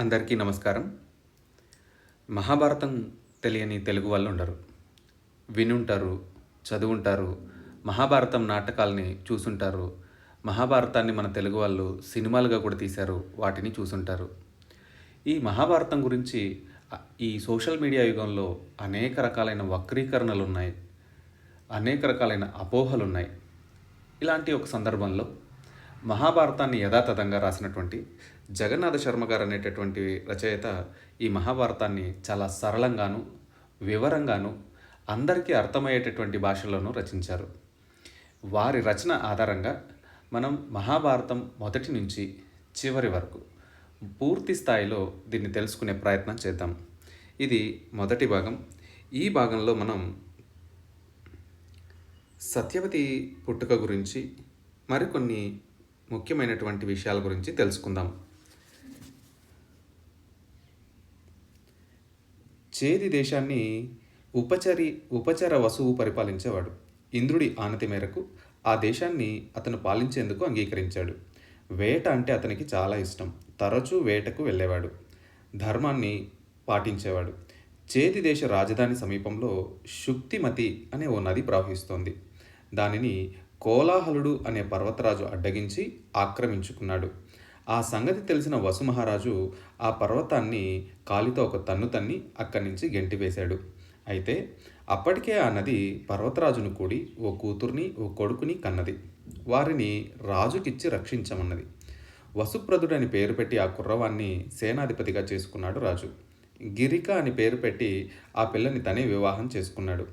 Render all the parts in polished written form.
అందరికీ నమస్కారం. మహాభారతం తెలియని తెలుగు వాళ్ళు ఉండరు. వినుంటారు, చదువుంటారు, మహాభారతం నాటకాల్ని చూసుంటారు. మహాభారతాన్ని మన తెలుగు వాళ్ళు సినిమాలుగా కూడా తీశారు. వాటిని చూసుంటారు. ఈ మహాభారతం గురించి ఈ సోషల్ మీడియా యుగంలో అనేక రకాలైన వక్రీకరణలున్నాయి. అనేక రకాలైన అపోహలున్నాయి. ఇలాంటి ఒక సందర్భంలో మహాభారతాన్ని యథాతథంగా రాసినటువంటి జగన్నాథ శర్మ గారు అనేటటువంటి రచయిత ఈ మహాభారతాన్ని చాలా సరళంగాను, వివరంగాను, అందరికీ అర్థమయ్యేటటువంటి భాషలోనూ రచించారు. వారి రచన ఆధారంగా మనం మహాభారతం మొదటి నుంచి చివరి వరకు పూర్తి స్థాయిలో దీన్ని తెలుసుకునే ప్రయత్నం చేద్దాం. ఇది మొదటి భాగం. ఈ భాగంలో మనం సత్యవతి పుట్టుక గురించి మరికొన్ని ముఖ్యమైనటువంటి విషయాల గురించి తెలుసుకుందాం. చేది దేశాన్ని ఉపచర వసువు పరిపాలించేవాడు. ఇంద్రుడి ఆనతి మేరకు ఆ దేశాన్ని అతను పాలించేందుకు అంగీకరించాడు. వేట అంటే అతనికి చాలా ఇష్టం. తరచూ వేటకు వెళ్ళేవాడు. ధర్మాన్ని పాటించేవాడు. చేది దేశ రాజధాని సమీపంలో శుక్తిమతి అనే ఓ నది ప్రవహిస్తోంది. దానిని కోలాహలుడు అనే పర్వతరాజు అడ్డగించి ఆక్రమించుకున్నాడు. ఆ సంగతి తెలిసిన వసు మహారాజు ఆ పర్వతాన్ని కాలితో ఒక తన్ను తన్ని అక్కడి నుంచి గెంటివేశాడు. అయితే అప్పటికే ఆ నది పర్వతరాజును కూడి ఓ కూతుర్ని ఓ కొడుకుని కన్నది. వారిని రాజుకిచ్చి రక్షించమన్నది. వసుప్రదుడు అని పేరు పెట్టి ఆ కుర్రవాన్ని సేనాధిపతిగా చేసుకున్నాడు రాజు. గిరిక అని పేరు పెట్టి ఆ పిల్లని తనే వివాహం చేసుకున్నాడు.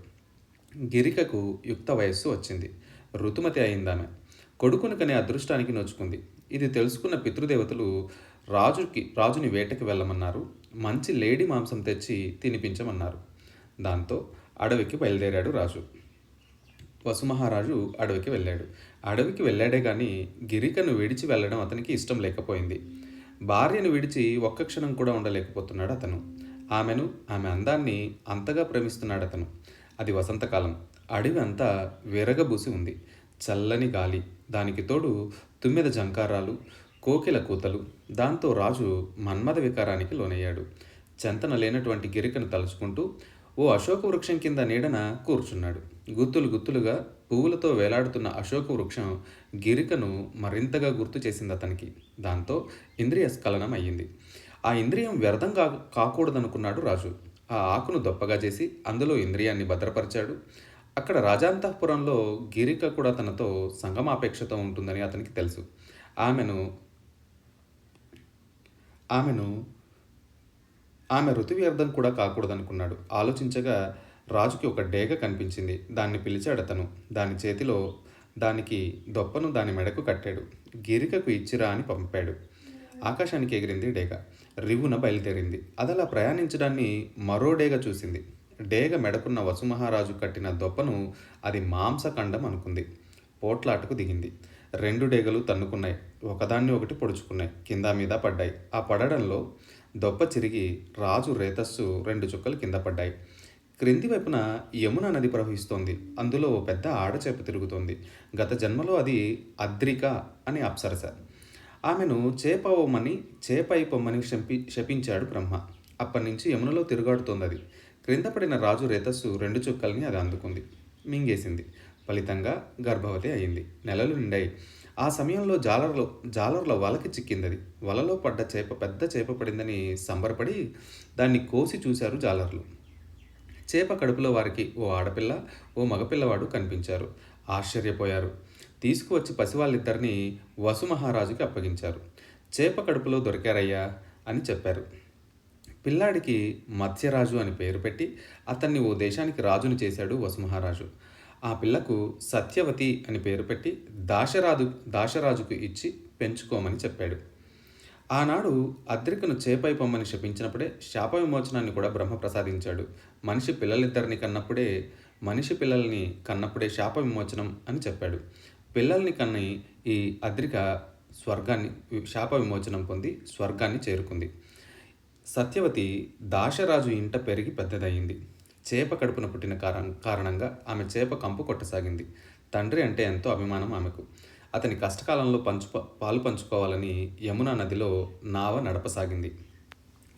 గిరికకు యుక్త వయస్సు వచ్చింది. ఋతుమతి అయిందామె. కొడుకును కనే అదృష్టానికి నోచుకుంది. ఇది తెలుసుకున్న పితృదేవతలు రాజుని వేటకి వెళ్ళమన్నారు. మంచి లేడీ మాంసం తెచ్చి తినిపించమన్నారు. దాంతో అడవికి బయలుదేరాడు రాజు. వసుమహారాజు అడవికి వెళ్ళాడు. అడవికి వెళ్ళాడే కానీ గిరికను విడిచి వెళ్ళడం అతనికి ఇష్టం లేకపోయింది. భార్యను విడిచి ఒక్క క్షణం కూడా ఉండలేకపోతున్నాడు అతను. ఆమె అందాన్ని అంతగా ప్రేమిస్తున్నాడు అతను. అది వసంతకాలం. అడవి అంతా విరగబూసి ఉంది. చల్లని గాలి, దానికి తోడు తుమ్మెద జంకారాలు, కోకిల కూతలు. దాంతో రాజు మన్మథ వికారానికి లోనయ్యాడు. చెంతన లేనటువంటి గిరికను తలుచుకుంటూ ఓ అశోక వృక్షం కింద నీడన కూర్చున్నాడు. గుత్తులు గుత్తులుగా పువ్వులతో వేలాడుతున్న అశోక వృక్షం గిరికను మరింతగా గుర్తు చేసింది అతనికి. దాంతో ఇంద్రియ స్ఖలనం అయ్యింది. ఆ ఇంద్రియం వ్యర్థం కాకూడదనుకున్నాడు రాజు. ఆ ఆకును దొప్పగా చేసి అందులో ఇంద్రియాన్ని భద్రపరిచాడు. అక్కడ రాజాంతఃపురంలో గిరిక కూడా తనతో సంగమాపేక్షతో ఉంటుందని అతనికి తెలుసు. ఆమె ఋతువ్యర్థం కూడా కాకూడదనుకున్నాడు. ఆలోచించగా రాజుకి ఒక డేగ కనిపించింది. దాన్ని పిలిచాడు అతను. దాని చేతిలో దానికి దొప్పను దాని మెడకు కట్టాడు. గిరికకు ఇచ్చిరా అని పంపాడు. ఆకాశానికి ఎగిరింది డేగ. రివ్వున బయలుదేరింది. అదలా ప్రయాణించడాన్ని మరో డేగ చూసింది. డేగ మెడకున్న వసుమహారాజు కట్టిన దొప్పను అది మాంసఖండం అనుకుంది. పోట్లాటకు దిగింది. 2 డేగలు తన్నుకున్నాయి. ఒకదాన్ని ఒకటి పొడుచుకున్నాయి. కింద మీద పడ్డాయి. ఆ పడడంలో దొప్ప చిరిగి రాజు రేతస్సు 2 చుక్కలు కింద పడ్డాయి. క్రింది వైపున యమున నది ప్రవహిస్తోంది. అందులో ఓ పెద్ద ఆడచేప తిరుగుతోంది. గత జన్మలో అది అద్రిక అనే అప్సరస. ఆమెను చేపై పొమ్మని శపించాడు బ్రహ్మ. అప్పటినుంచి యమునలో తిరుగాడుతోంది అది. క్రింద పడిన రాజు రేతస్సు 2 చుక్కల్ని అది అందుకుంది, మింగేసింది. ఫలితంగా గర్భవతి అయింది. నెలలు నిండాయి. ఆ సమయంలో జాలర్ల వలకి చిక్కిందది. వలలో పడ్డ పెద్ద చేప పడిందని సంబరపడి దాన్ని కోసి చూశారు జాలర్లు. చేప కడుపులో వారికి ఓ ఆడపిల్ల, ఓ మగపిల్లవాడు కనిపించారు. ఆశ్చర్యపోయారు. తీసుకువచ్చి పసివాళ్ళిద్దరినీ వసుమహారాజుకి అప్పగించారు. చేప కడుపులో దొరికారయ్యా అని చెప్పారు. పిల్లాడికి మత్స్యరాజు అని పేరు పెట్టి అతన్ని ఓ దేశానికి రాజును చేశాడు వసుమహారాజు. ఆ పిల్లకు సత్యవతి అని పేరు పెట్టి దాశరాజుకు ఇచ్చి పెంచుకోమని చెప్పాడు. ఆనాడు అద్రికను చేపై పొమ్మని శపించినప్పుడే శాప విమోచనాన్ని కూడా బ్రహ్మ ప్రసాదించాడు. మనిషి పిల్లల్ని కన్నప్పుడే శాప విమోచనం అని చెప్పాడు. పిల్లల్ని కన్ని ఈ అద్రిక శాప విమోచనం పొంది స్వర్గాన్ని చేరుకుంది. సత్యవతి దాశరాజు ఇంట పెరిగి పెద్దదయ్యింది. చేప కడుపున పుట్టిన కారణంగా ఆమె చేప కంపు కొట్టసాగింది. తండ్రి అంటే ఎంతో అభిమానం ఆమెకు. అతని కష్టకాలంలో పాలు పంచుకోవాలని యమునా నదిలో నావ నడపసాగింది.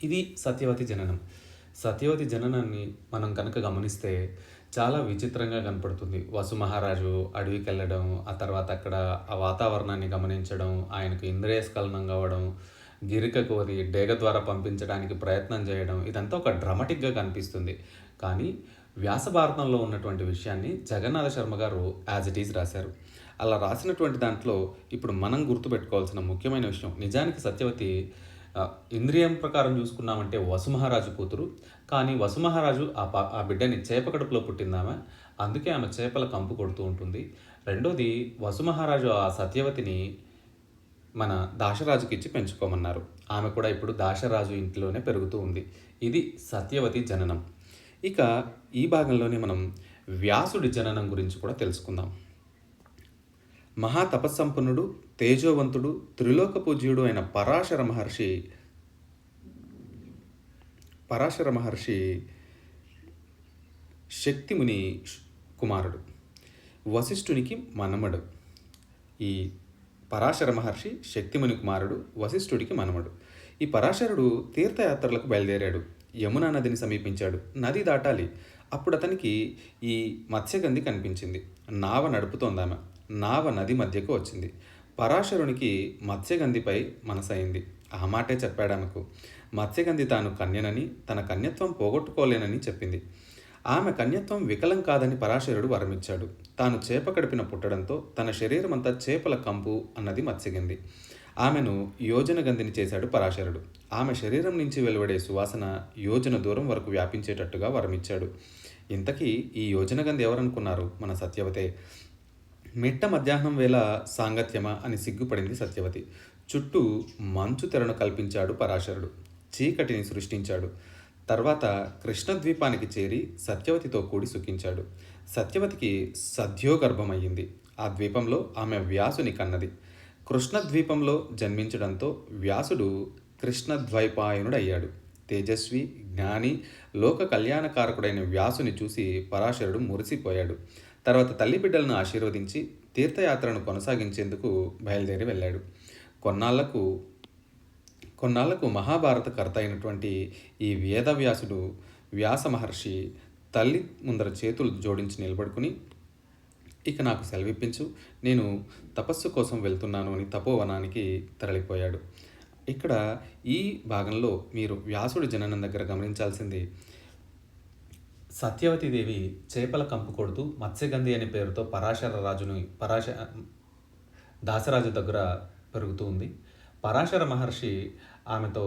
ఇది సత్యవతి జననం. సత్యవతి జననాన్ని మనం కనుక గమనిస్తే చాలా విచిత్రంగా కనపడుతుంది. వసు మహారాజు అడవికెళ్ళడం, ఆ తర్వాత అక్కడ ఆ వాతావరణాన్ని గమనించడం, ఆయనకు ఇంద్రియస్ఖలనం కావడం, గిరిక కోరి డేగ ద్వారా పంపించడానికి ప్రయత్నం చేయడం, ఇదంతా ఒక డ్రామాటిక్‌గా కనిపిస్తుంది. కానీ వ్యాస భారతంలో ఉన్నటువంటి విషయాన్ని జగన్నాథ శర్మ గారు యాజ్ ఇట్ ఈజ్ రాశారు. అలా రాసినటువంటి దాంట్లో ఇప్పుడు మనం గుర్తుపెట్టుకోవాల్సిన ముఖ్యమైన విషయం, నిజానికి సత్యవతి ఇంద్రియం ప్రకారం చూసుకున్నామంటే వసుమహారాజు కూతురు. కానీ వసుమహారాజు ఆ బిడ్డని చేప కడుపులో పుట్టిందామె. అందుకే ఆమె చేపల కంపు కొడుతూ ఉంటుంది. రెండోది, వసుమహారాజు ఆ సత్యవతిని మన దాశరాజుకి ఇచ్చి పెంచుకోమన్నారు. ఆమె కూడా ఇప్పుడు దాశరాజు ఇంట్లోనే పెరుగుతూ ఉంది. ఇది సత్యవతి జననం. ఇక ఈ భాగంలోనే మనం వ్యాసుడి జననం గురించి కూడా తెలుసుకుందాం. మహాతపస్సంపన్నుడు, తేజోవంతుడు, త్రిలోక పూజ్యుడు అయిన పరాశర మహర్షి శక్తిముని కుమారుడు, వశిష్ఠునికి మనమడు. ఈ పరాశర మహర్షి శక్తిముని కుమారుడు, వశిష్ఠుడికి మనమడు. ఈ పరాశరుడు తీర్థయాత్రలకు బయలుదేరాడు. యమునా నదిని సమీపించాడు. నది దాటాలి. అప్పుడు అతనికి ఈ మత్స్యగంధి కనిపించింది. నావ నడుపుతోందామె. నావ నది మధ్యకు వచ్చింది. పరాశరునికి మత్స్యగంధిపై మనసైంది. ఆ మాటే చెప్పాడామెకు. మత్స్యగంధి తాను కన్యనని, తన కన్యత్వం పోగొట్టుకోలేనని చెప్పింది. ఆమె కన్యత్వం వికలం కాదని పరాశరుడు వరమిచ్చాడు. తాను చేప కడిపిన పుట్టడంతో తన శరీరమంతా చేపల కంపు అన్నది మత్స్యగంధి. ఆమెను యోజనగంధిని చేశాడు పరాశరుడు. ఆమె శరీరం నుంచి వెలువడే సువాసన యోజన దూరం వరకు వ్యాపించేటట్టుగా వరమిచ్చాడు. ఇంతకీ ఈ యోజనగంధి ఎవరనుకున్నారు? మన సత్యవతే. మిట్ట మధ్యాహ్నం వేళ సాంగత్యమా అని సిగ్గుపడింది సత్యవతి. చుట్టూ మంచు తెరను కల్పించాడు పరాశరుడు. చీకటిని సృష్టించాడు. తర్వాత కృష్ణద్వీపానికి చేరి సత్యవతితో కూడి సుఖించాడు. సత్యవతికి సద్యోగర్భమయ్యింది. ఆ ద్వీపంలో ఆమె వ్యాసుని కన్నది. కృష్ణద్వీపంలో జన్మించడంతో వ్యాసుడు కృష్ణద్వైపాయనుడయ్యాడు. తేజస్వి, జ్ఞాని, లోక కళ్యాణకారకుడైన వ్యాసుని చూసి పరాశరుడు మురిసిపోయాడు. తర్వాత తల్లి బిడ్డలను ఆశీర్వదించి తీర్థయాత్రను కొనసాగించేందుకు బయలుదేరి వెళ్ళాడు. కొన్నాళ్లకు మహాభారత కర్త అయినటువంటి ఈ వేదవ్యాసుడు, వ్యాస మహర్షి తల్లి ముందర చేతులు జోడించి నిలబడుకుని, ఇక నాకు సెలవిప్పించు, నేను తపస్సు కోసం వెళ్తున్నాను అని తపోవనానికి తరలిపోయాడు. ఇక్కడ ఈ భాగంలో మీరు వ్యాసుడి జననం దగ్గర గమనించాల్సింది, సత్యవతీదేవి చేపల కంపు కొడుతూ మత్స్యగంధి అనే పేరుతో దాసరాజు దగ్గర పెరుగుతూ ఉంది. పరాశర మహర్షి ఆమెతో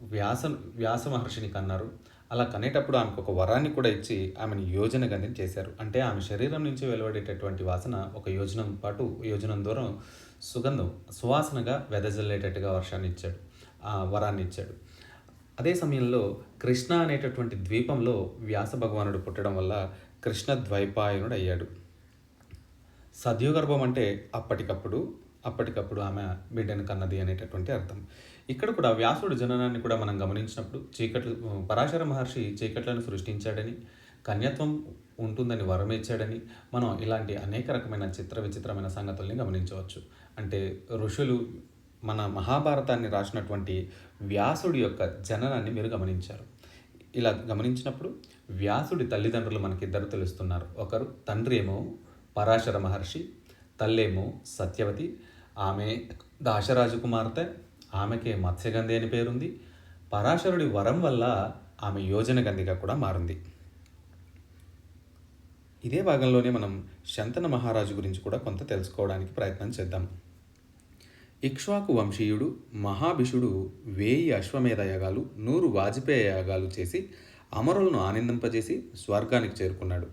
వ్యాస మహర్షిని కన్నారు. అలా కనేటప్పుడు ఆమెకు ఒక వరాన్ని కూడా ఇచ్చి ఆమెను యోజన గంధిని చేశారు. అంటే ఆమె శరీరం నుంచి వెలువడేటటువంటి వాసన ఒక యోజనం దూరం సువాసనగా వెదజల్లేటట్టుగా వరాన్ని ఇచ్చాడు. అదే సమయంలో కృష్ణ అనేటటువంటి ద్వీపంలో వ్యాస భగవానుడు పుట్టడం వల్ల కృష్ణ ద్వైపాయనుడు అయ్యాడు. సద్యోగర్భం అంటే అప్పటికప్పుడు ఆమె బిడ్డను కన్నది అనేటటువంటి అర్థం. ఇక్కడ కూడా వ్యాసుడు జననాన్ని కూడా మనం గమనించినప్పుడు పరాశర మహర్షి చీకట్లను సృష్టించాడని, కన్యత్వం ఉంటుందని వరమిచ్చాడని మనం ఇలాంటి అనేక రకమైన విచిత్రమైన సంగతుల్ని గమనించవచ్చు. అంటే ఋషులు మన మహాభారతాన్ని రాసినటువంటి వ్యాసుడి యొక్క జననాన్ని మీరు గమనించారు. ఇలా గమనించినప్పుడు వ్యాసుడి తల్లిదండ్రులు మనకిద్దరు తెలుస్తున్నారు. ఒకరు తండ్రి ఏమో పరాశర మహర్షి, తల్లేమో సత్యవతి. ఆమె దాశరాజు కుమార్తె. ఆమెకే మత్స్యగంధి అని పేరుంది. పరాశరుడి వరం వల్ల ఆమె యోజనగంధిగా కూడా మారింది. ఇదే భాగంలోనే మనం శంతన మహారాజు గురించి కూడా కొంత తెలుసుకోవడానికి ప్రయత్నం చేద్దాం. ఇక్ష్వాకు వంశీయుడు మహాభిషుడు 1000 అశ్వమేధ యాగాలు, 100 వాజపేయ యాగాలు చేసి అమరులను ఆనందింపజేసి స్వర్గానికి చేరుకున్నాడు.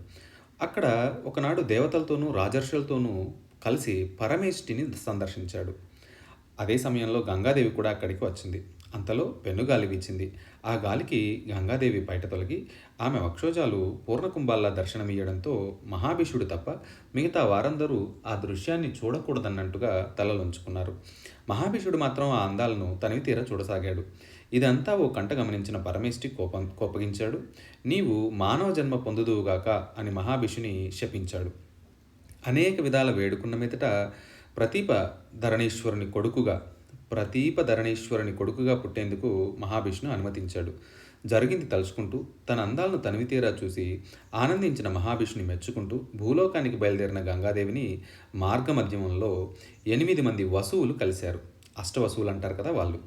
అక్కడ ఒకనాడు దేవతలతోనూ రాజర్షులతోనూ కలిసి పరమేష్టిని సందర్శించాడు. అదే సమయంలో గంగాదేవి కూడా అక్కడికి వచ్చింది. అంతలో పెనుగాలి వీచింది. ఆ గాలికి గంగాదేవి బయట తొలగి ఆమె వక్షోజాలు పూర్ణకుంభాల్లా దర్శనమియ్యడంతో మహాభిషుడు తప్ప మిగతా వారందరూ ఆ దృశ్యాన్ని చూడకూడదన్నట్టుగా తలలుంచుకున్నారు. మహాభిషుడు మాత్రం ఆ అందాలను తనివి తీర చూడసాగాడు. ఇదంతా ఓ కంట గమనించిన పరమేష్టి కోపగించాడు. నీవు మానవ జన్మ పొందుదువుగాక అని మహాభిషుని శపించాడు. అనేక విధాల వేడుకున్న మీదట ప్రతీప ధరణీశ్వరుని కొడుకుగా ప్రతీప ధరణీశ్వరుని కొడుకుగా పుట్టేందుకు మహావిష్ణు అనుమతించాడు. జరిగింది తలుచుకుంటూ తన అందాలను తనివితీరా చూసి ఆనందించిన మహావిష్ణుని మెచ్చుకుంటూ భూలోకానికి బయలుదేరిన గంగాదేవిని మార్గమధ్యమంలో 8 మంది వసువులు కలిశారు. అష్టవసువులు అంటారు కదా వాళ్ళు.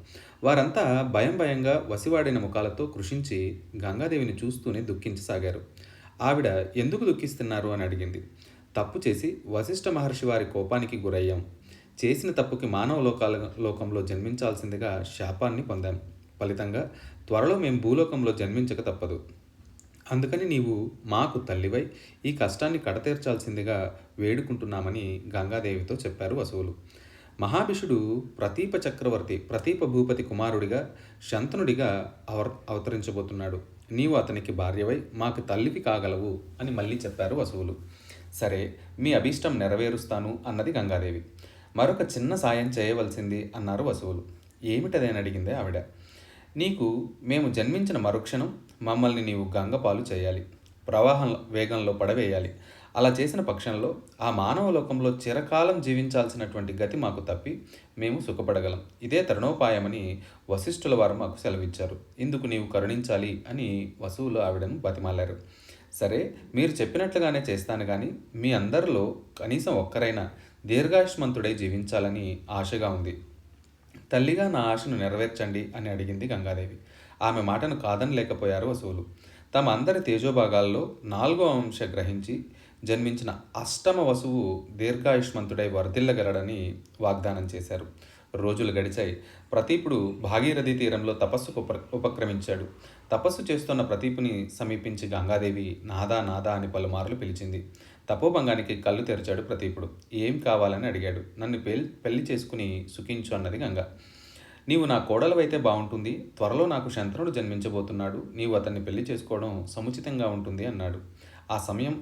వారంతా భయం భయంగా వసివాడిన ముఖాలతో కృషించి గంగాదేవిని చూస్తూనే దుఃఖించసాగారు. ఆవిడ ఎందుకు దుఃఖిస్తున్నారు అని అడిగింది. తప్పు చేసి వశిష్ఠ మహర్షి వారి కోపానికి గురయ్యాం. చేసిన తప్పుకి మానవ లోకంలో జన్మించాల్సిందిగా శాపాన్ని పొందాం. ఫలితంగా త్వరలో మేము భూలోకంలో జన్మించక తప్పదు. అందుకని నీవు మాకు తల్లివై ఈ కష్టాన్ని కడతీర్చాల్సిందిగా వేడుకుంటున్నామని గంగాదేవితో చెప్పారు వసువులు. మహాభిషుడు ప్రతీప చక్రవర్తి ప్రతీప భూపతి కుమారుడిగా శంతనుడిగా అవతరించబోతున్నాడు. నీవు అతనికి భార్యవై మాకు తల్లివి కాగలవు అని మళ్ళీ చెప్పారు వసువులు. సరే, మీ అభీష్టం నెరవేరుస్తాను అన్నది గంగాదేవి. మరొక చిన్న సాయం చేయవలసింది అన్నారు వసువులు. ఏమిటదని అడిగిందే ఆవిడ. నీకు మేము జన్మించిన మరుక్షణం మమ్మల్ని నీవు గంగపాలు చేయాలి, ప్రవాహం వేగంలో పడవేయాలి. అలా చేసిన పక్షంలో ఆ మానవ లోకంలో చిరకాలం జీవించాల్సినటువంటి గతి మాకు తప్పి మేము సుఖపడగలం. ఇదే తరుణోపాయమని వశిష్ఠుల వారు మాకు సెలవిచ్చారు. ఇందుకు నీవు కరుణించాలి అని వసువులు ఆవిడను బతిమాలారు. సరే, మీరు చెప్పినట్లుగానే చేస్తాను, కానీ మీ అందరిలో కనీసం ఒక్కరైనా దీర్ఘాయుష్మంతుడై జీవించాలని ఆశగా ఉంది. తల్లిగా నా ఆశను నెరవేర్చండి అని అడిగింది గంగాదేవి. ఆమె మాటను కాదనలేకపోయారు వసువులు. తమ అందరి తేజోభాగాల్లో 4వ అంశ గ్రహించి జన్మించిన అష్టమ వసువు దీర్ఘాయుష్మంతుడై వర్ధిల్లగలడని వాగ్దానం చేశారు. రోజులు గడిచాయి. ప్రతీపుడు భాగీరథి తీరంలో తపస్సుకు ఉపక్రమించాడు. తపస్సు చేస్తున్న ప్రతీపుని సమీపించి గంగాదేవి నాదా నాదా అని పలుమార్లు పిలిచింది. తపోభంగానికి కళ్ళు తెరిచాడు ప్రతీపుడు. ఏం కావాలని అడిగాడు. నన్ను పెళ్లి చేసుకుని సుఖించు అన్నది గంగ. నీవు నా కోడలవైతే బాగుంటుంది. త్వరలో నాకు శంతనుడు జన్మించబోతున్నాడు. నీవు అతన్ని పెళ్లి చేసుకోవడం సముచితంగా ఉంటుంది అన్నాడు. ఆ సమయం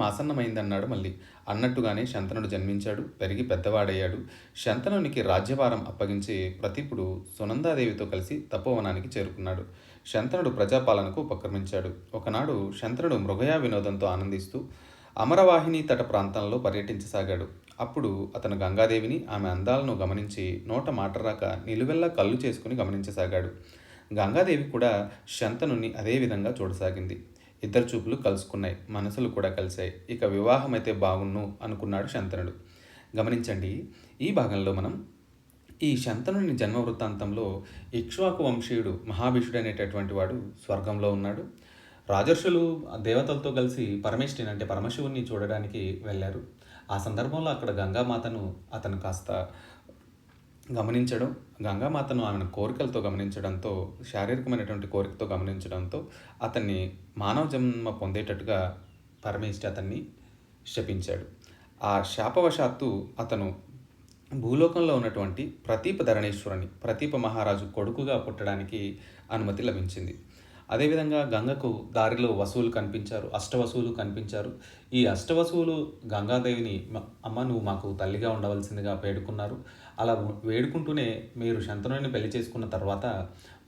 ఆసన్నమైంది అన్నాడు మళ్ళీ. అన్నట్టుగానే శంతనుడు జన్మించాడు. పెరిగి పెద్దవాడయ్యాడు. శంతనునికి రాజ్యభారం అప్పగించి ప్రతీపుడు సునందాదేవితో కలిసి తపోవనానికి చేరుకున్నాడు. శంతనుడు ప్రజాపాలనకు ఉపక్రమించాడు. ఒకనాడు శంతనుడు మృగయా వినోదంతో ఆనందిస్తూ అమరవాహిని తట ప్రాంతంలో పర్యటించసాగాడు. అప్పుడు అతను గంగాదేవిని ఆమె అందాలను గమనించి నోట మాటరాక నిలువెల్లా కళ్ళు చేసుకుని గమనించసాగాడు. గంగాదేవి కూడా శంతనుని అదే విధంగా చూడసాగింది. ఇద్దరు చూపులు కలుసుకున్నాయి. మనసులు కూడా కలిశాయి. ఇక వివాహం అయితే బాగున్ను అనుకున్నాడు శంతనుడు. గమనించండి, ఈ భాగంలో మనం ఈ శంతనుని జన్మ వృత్తాంతంలో ఇక్ష్వాకు వంశీయుడు మహాభిషుడు అనేటటువంటి వాడు స్వర్గంలో ఉన్నాడు. రాజర్షులు దేవతలతో కలిసి పరమేష్ఠిని అంటే పరమశివుని చూడడానికి వెళ్ళారు. ఆ సందర్భంలో అక్కడ గంగామాతను అతను కాస్త గమనించడం, గంగామాతను ఆమెను కోరికలతో గమనించడంతో, శారీరకమైనటువంటి కోరికతో గమనించడంతో అతన్ని మానవ జన్మ పొందేటట్టుగా పరమేష్ఠి అతన్ని శపించాడు. ఆ శాపవశాత్తు అతను భూలోకంలో ఉన్నటువంటి ప్రతీప ధరణేశ్వరుని ప్రతీప మహారాజు కొడుకుగా పుట్టడానికి అనుమతి లభించింది. అదేవిధంగా గంగకు దారిలో వసువులు కనిపించారు, అష్టవసువులు కనిపించారు. ఈ అష్టవసువులు గంగాదేవిని అమ్మ నువ్వు మాకు తల్లిగా ఉండవలసిందిగా వేడుకున్నారు. అలా వేడుకుంటూనే మీరు శంతనుని పెళ్లి చేసుకున్న తర్వాత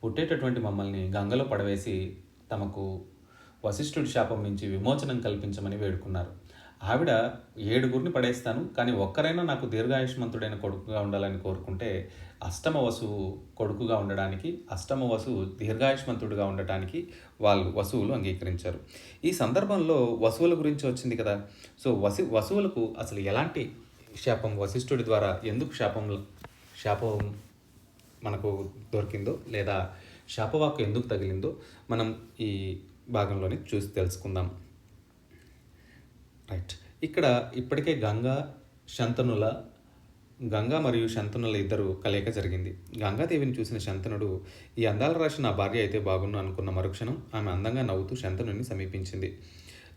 పుట్టేటటువంటి మమ్మల్ని గంగలో పడవేసి తమకు వశిష్ఠుడి శాపం నుంచి విమోచనం కల్పించమని వేడుకున్నారు. ఆవిడ 7గురిని పడేస్తాను, కానీ ఒక్కరైనా నాకు దీర్ఘాయుష్మంతుడైన కొడుకుగా ఉండాలని కోరుకుంటే అష్టమ వసువు కొడుకుగా ఉండడానికి, అష్టమ వసువు దీర్ఘాయుష్మంతుడిగా ఉండటానికి వాళ్ళు వసువులు అంగీకరించారు. ఈ సందర్భంలో వసువుల గురించి వచ్చింది కదా. సో వసువులకు అసలు ఎలాంటి శాపం వశిష్ఠుడి ద్వారా ఎందుకు శాపం మనకు దొరికిందో లేదా శాపవాక్కు ఎందుకు తగిలిందో మనం ఈ భాగంలోని చూసి తెలుసుకుందాం. రైట్, ఇక్కడ ఇప్పటికే గంగా మరియు శంతనుల ఇద్దరు కలయిక జరిగింది. గంగాదేవిని చూసిన శంతనుడు ఈ అందాల రాశి నా భార్య అయితే బాగున్ను అనుకున్న మరుక్షణం ఆమె అందంగా నవ్వుతూ శంతనుని సమీపించింది.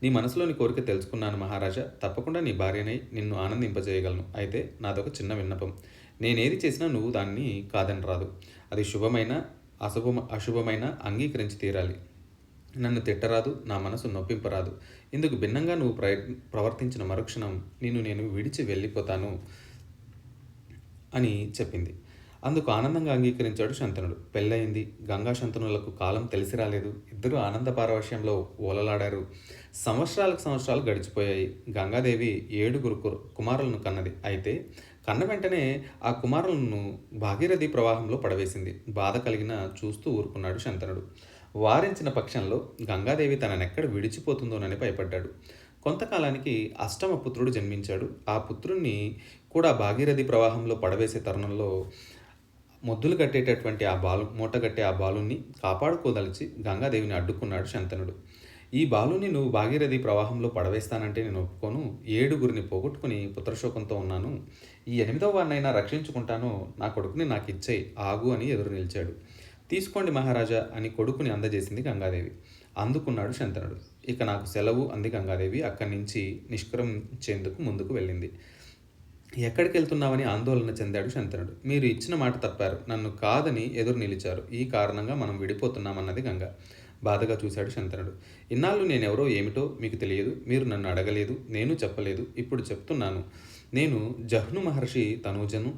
నీ మనసులోని కోరిక తెలుసుకున్నాను మహారాజా. తప్పకుండా నీ భార్యనై నిన్ను ఆనందింపజేయగలను. అయితే నాదొక చిన్న విన్నపం. నేనేది చేసినా నువ్వు దాన్ని కాదని రాదు. అది శుభమైన అశుభమైన అంగీకరించి తీరాలి. నన్ను తిట్టరాదు, నా మనసు నొప్పింపరాదు. ఇందుకు భిన్నంగా నువ్వు ప్రవర్తించిన మరుక్షణం నేను విడిచి వెళ్ళిపోతాను అని చెప్పింది. అందుకు ఆనందంగా అంగీకరించాడు శంతనుడు. పెళ్ళయింది. గంగా శంతనులకు కాలం తెలిసి రాలేదు. ఇద్దరు ఆనంద పారవశ్యంలో ఓలలాడారు. సంవత్సరాలు గడిచిపోయాయి. గంగాదేవి 7 కుమారులను కన్నది. అయితే కన్న వెంటనే ఆ కుమారులను భాగీరథి ప్రవాహంలో పడవేసింది. బాధ కలిగిన చూస్తూ ఊరుకున్నాడు శంతనుడు. వారించిన పక్షంలో గంగాదేవి తననెక్కడ విడిచిపోతుందోనని భయపడ్డాడు. కొంతకాలానికి అష్టమ పుత్రుడు జన్మించాడు. ఆ పుత్రుణ్ణి కూడా భాగీరథి ప్రవాహంలో పడవేసే తరుణంలో మొద్దులు కట్టేటటువంటి మూటగట్టే ఆ బాలుని కాపాడుకోదలిచి గంగాదేవిని అడ్డుకున్నాడు శంతనుడు. ఈ బాలుని నువ్వు భాగీరథి ప్రవాహంలో పడవేస్తానంటే నేను ఒప్పుకోను. 7గురిని పోగొట్టుకుని పుత్రశోకంతో ఉన్నాను. ఈ 8వ వాడినైనా రక్షించుకుంటాను. నా కొడుకుని నాకు ఇచ్చేయి, ఆగు అని ఎదురు నిలిచాడు. తీసుకోండి మహారాజా అని కొడుకుని అందజేసింది గంగాదేవి. అందుకున్నాడు శంతనుడు. ఇక నాకు సెలవు అంది గంగాదేవి. అక్కడి నుంచి నిష్క్రమించేందుకు ముందుకు వెళ్ళింది. ఎక్కడికి వెళ్తున్నావని ఆందోళన చెందాడు శంతనుడు. మీరు ఇచ్చిన మాట తప్పారు. నన్ను కాదని ఎదురు నిలిచారు. ఈ కారణంగా మనం విడిపోతున్నామన్నది గంగ. బాధగా చూశాడు శంతనుడు. ఇన్నాళ్ళు నేనెవరో ఏమిటో మీకు తెలియదు. మీరు నన్ను అడగలేదు, నేను చెప్పలేదు. ఇప్పుడు చెప్తున్నాను. నేను జహ్ను మహర్షి తనూజను,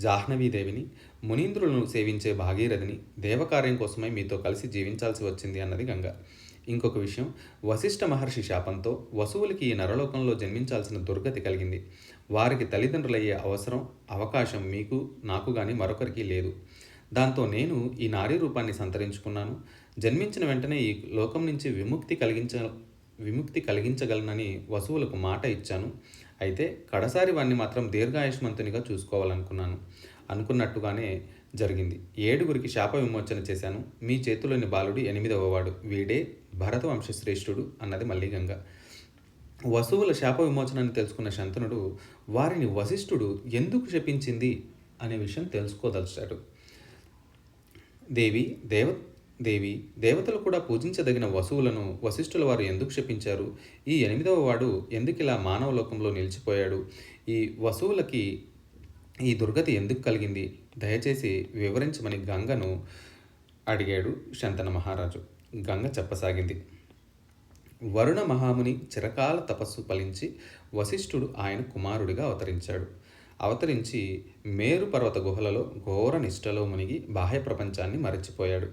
జాహ్నవీదేవిని, మునీంద్రులను సేవించే భాగీరథిని. దేవకార్యం కోసమై మీతో కలిసి జీవించాల్సి వచ్చింది అన్నది గంగ. ఇంకొక విషయం, వశిష్ఠ మహర్షి శాపంతో వసువులకి ఈ నరలోకంలో జన్మించాల్సిన దుర్గతి కలిగింది. వారికి తల్లిదండ్రులయ్యే అవకాశం మీకు, నాకు గాని మరొకరికి లేదు. దాంతో నేను ఈ నారీ రూపాన్ని సంతరించుకున్నాను. జన్మించిన వెంటనే ఈ లోకం నుంచి విముక్తి కలిగించగలనని వసువులకు మాట ఇచ్చాను. అయితే కడసారి వాణ్ణి మాత్రం దీర్ఘాయుష్మంతునిగా చూసుకోవాలనుకున్నాను. అనుకున్నట్టుగానే జరిగింది. 7గురికి శాప విమోచన చేశాను. మీ చేతిలోని బాలుడు 8వ వాడు. వీడే భరత వంశశ్రేష్ఠుడు అన్నది మళ్ళీ గంగ. వసువుల శాప విమోచనాన్ని తెలుసుకున్న శంతనుడు వారిని వశిష్ఠుడు ఎందుకు శపించింది అనే విషయం తెలుసుకోదలిచాడు. దేవి దేవతలు కూడా పూజించదగిన వసువులను వశిష్ఠుల వారు ఎందుకు శపించారు? ఈ 8వ వాడు ఎందుకు ఇలా మానవ లోకంలో నిలిచిపోయాడు? ఈ వసువులకి ఈ దుర్గతి ఎందుకు కలిగింది? దయచేసి వివరించమని గంగను అడిగాడు శంతన మహారాజు. గంగ చెప్పసాగింది. వరుణ మహాముని చిరకాల తపస్సు ఫలించి వశిష్ఠుడు ఆయన కుమారుడిగా అవతరించి మేరు పర్వత గుహలలో ఘోర నిష్టలో మునిగి బాహ్య ప్రపంచాన్ని మరచిపోయాడు.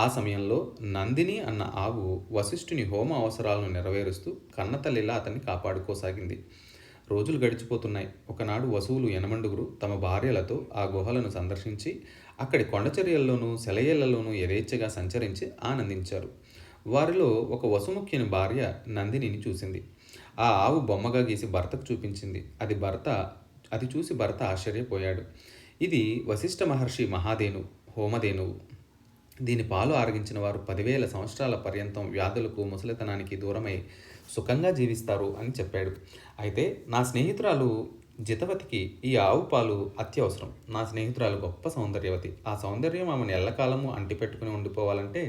ఆ సమయంలో నందిని అన్న ఆవు వశిష్ఠుని హోమ అవసరాలను నెరవేరుస్తూ కన్నతల్లిలా అతన్ని కాపాడుకోసాగింది. రోజులు గడిచిపోతున్నాయి. ఒకనాడు వసువులు 8 తమ భార్యలతో ఆ గుహలను సందర్శించి అక్కడి కొండచర్యల్లోనూ సెలయేళ్లలోనూ యథేచ్ఛగా సంచరించి ఆనందించారు. వారిలో ఒక వసుముఖ్యుని భార్య నందినిని చూసింది. ఆ ఆవు బొమ్మగా గీసి భర్తకు చూపించింది. అది చూసి భర్త ఆశ్చర్యపోయాడు. ఇది వశిష్ఠ మహర్షి హోమధేనువు. దీని పాలు ఆరగించిన వారు 10,000 సంవత్సరాల పర్యంతం వ్యాధులకు, ముసలితనానికి దూరమై సుఖంగా జీవిస్తారు అని చెప్పాడు. అయితే నా స్నేహితురాలు జితవతికి ఈ ఆవు పాలు అత్యవసరం. నా స్నేహితురాలు గొప్ప సౌందర్యవతి. ఆ సౌందర్యం ఆమెను ఎల్లకాలము అంటిపెట్టుకుని ఉండిపోవాలంటే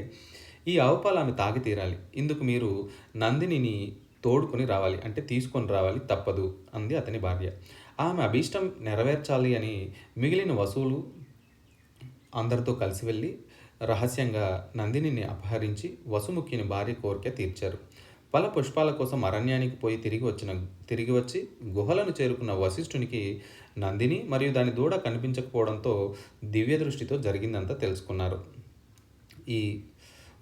ఈ ఆవు పాలు ఆమె తాగి తీరాలి. ఇందుకు మీరు నందినిని తోడుకొని రావాలి, అంటే తీసుకొని రావాలి, తప్పదు అంది అతని భార్య. ఆమె అభీష్టం నెరవేర్చాలి అని మిగిలిన వసువులు అందరితో కలిసి వెళ్ళి రహస్యంగా నందినిని అపహరించి వసుముఖ్యుని భార్య కోరిక తీర్చారు. ఫల పుష్పాల కోసం అరణ్యానికి పోయి తిరిగి వచ్చి గుహలను చేరుకున్న వశిష్ఠునికి నందిని మరియు దాని దూడ కనిపించకపోవడంతో దివ్య దృష్టితో జరిగిందంతా తెలుసుకున్నారు. ఈ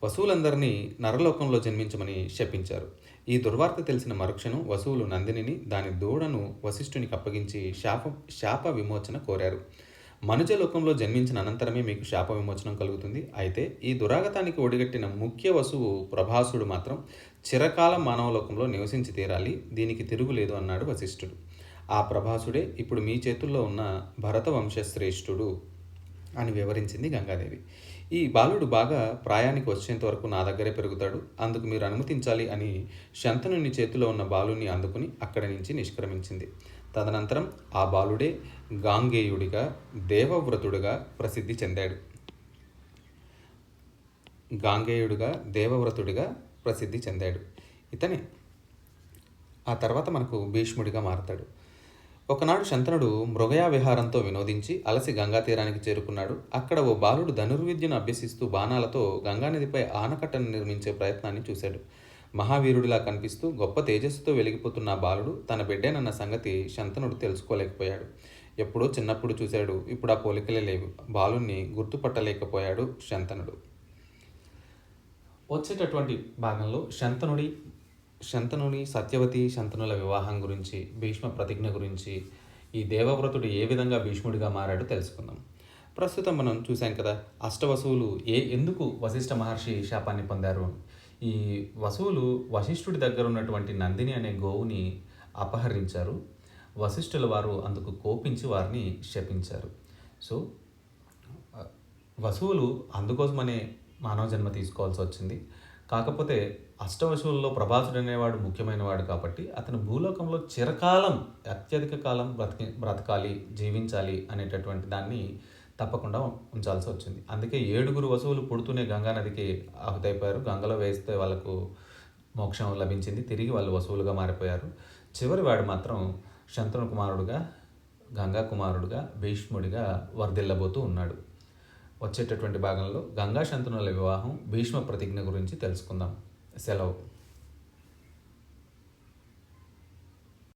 వసువులందరినీ నరలోకంలో జన్మించమని శపించారు. ఈ దుర్వార్త తెలిసిన మరుక్షణం వసువులు నందినిని, దాని దూడను వశిష్ఠునికి అప్పగించి శాప విమోచన కోరారు. మనుజలోకంలో జన్మించిన అనంతరమే మీకు శాప విమోచనం కలుగుతుంది. అయితే ఈ దురాగతానికి ఒడిగట్టిన ముఖ్య వసువు ప్రభాసుడు మాత్రం చిరకాలం మానవలోకంలో నివసించి తీరాలి. దీనికి తిరుగులేదు అన్నాడు వశిష్ఠుడు. ఆ ప్రభాసుడే ఇప్పుడు మీ చేతుల్లో ఉన్న భరత వంశశ్రేష్ఠుడు అని వివరించింది గంగాదేవి. ఈ బాలుడు బాగా ప్రాయానికి వచ్చేంత వరకు నా దగ్గరే పెరుగుతాడు. అందుకు మీరు అనుమతించాలి అని శంతనుని చేతిలో ఉన్న బాలుని అందుకుని అక్కడి నుంచి నిష్క్రమించింది. తదనంతరం ఆ బాలుడే గాంగేయుడిగా, దేవవ్రతుడుగా ప్రసిద్ధి చెందాడు. ఇతనే ఆ తర్వాత మనకు భీష్ముడిగా మారతాడు. ఒకనాడు శంతనుడు మృగయా విహారంతో వినోదించి అలసి గంగా తీరానికి చేరుకున్నాడు. అక్కడ ఓ బాలుడు ధనుర్విద్యను అభ్యసిస్తూ బాణాలతో గంగానదిపై ఆనకట్టను నిర్మించే ప్రయత్నాన్ని చూశాడు. మహావీరుడిలా కనిపిస్తూ గొప్ప తేజస్సుతో వెలిగిపోతున్న ఆ బాలుడు తన బిడ్డేనన్న సంగతి శంతనుడు తెలుసుకోలేకపోయాడు. ఎప్పుడో చిన్నప్పుడు చూశాడు, ఇప్పుడు ఆ పోలికలే లేవు. బాలుణ్ణి గుర్తుపట్టలేకపోయాడు శంతనుడు. వచ్చేటటువంటి భాగంలో శంతనుడి, సత్యవతి, శంతనుల వివాహం గురించి, భీష్మ ప్రతిజ్ఞ గురించి ఈ దేవవ్రతుడు ఏ విధంగా భీష్ముడిగా మారాడో తెలుసుకుందాం. ప్రస్తుతం మనం చూసాం కదా, అష్టవసువులు ఎందుకు వశిష్ఠ మహర్షి శాపాన్ని పొందారు. ఈ వసువులు వశిష్ఠుడి దగ్గర ఉన్నటువంటి నందిని అనే గోవుని అపహరించారు. వశిష్ఠుల వారు అందుకు కోపించి వారిని శపించారు. సో వసువులు అందుకోసమనే మానవ జన్మ తీసుకోవాల్సి వచ్చింది. కాకపోతే అష్టవసువుల్లో ప్రభాసుడు అనేవాడు ముఖ్యమైన వాడు కాబట్టి అతను భూలోకంలో చిరకాలం, అత్యధిక కాలం బ్రతకాలి, జీవించాలి అనేటటువంటి దాన్ని తప్పకుండా ఉంచాల్సి వచ్చింది. అందుకే 7 వసువులు పుడుతూనే గంగా నదికి ఆహుతైపోయారు. గంగలో వేస్తే వాళ్ళకు మోక్షం లభించింది. తిరిగి వాళ్ళు వసువులుగా మారిపోయారు. చివరి వాడు మాత్రం శంతను కుమారుడుగా, గంగా కుమారుడుగా, భీష్ముడిగా వర్ధిల్లబోతూ ఉన్నాడు. వచ్చేటటువంటి భాగంలో గంగా శంతనుల వివాహం, భీష్మ ప్రతిజ్ఞ గురించి తెలుసుకుందాం. సెలవు.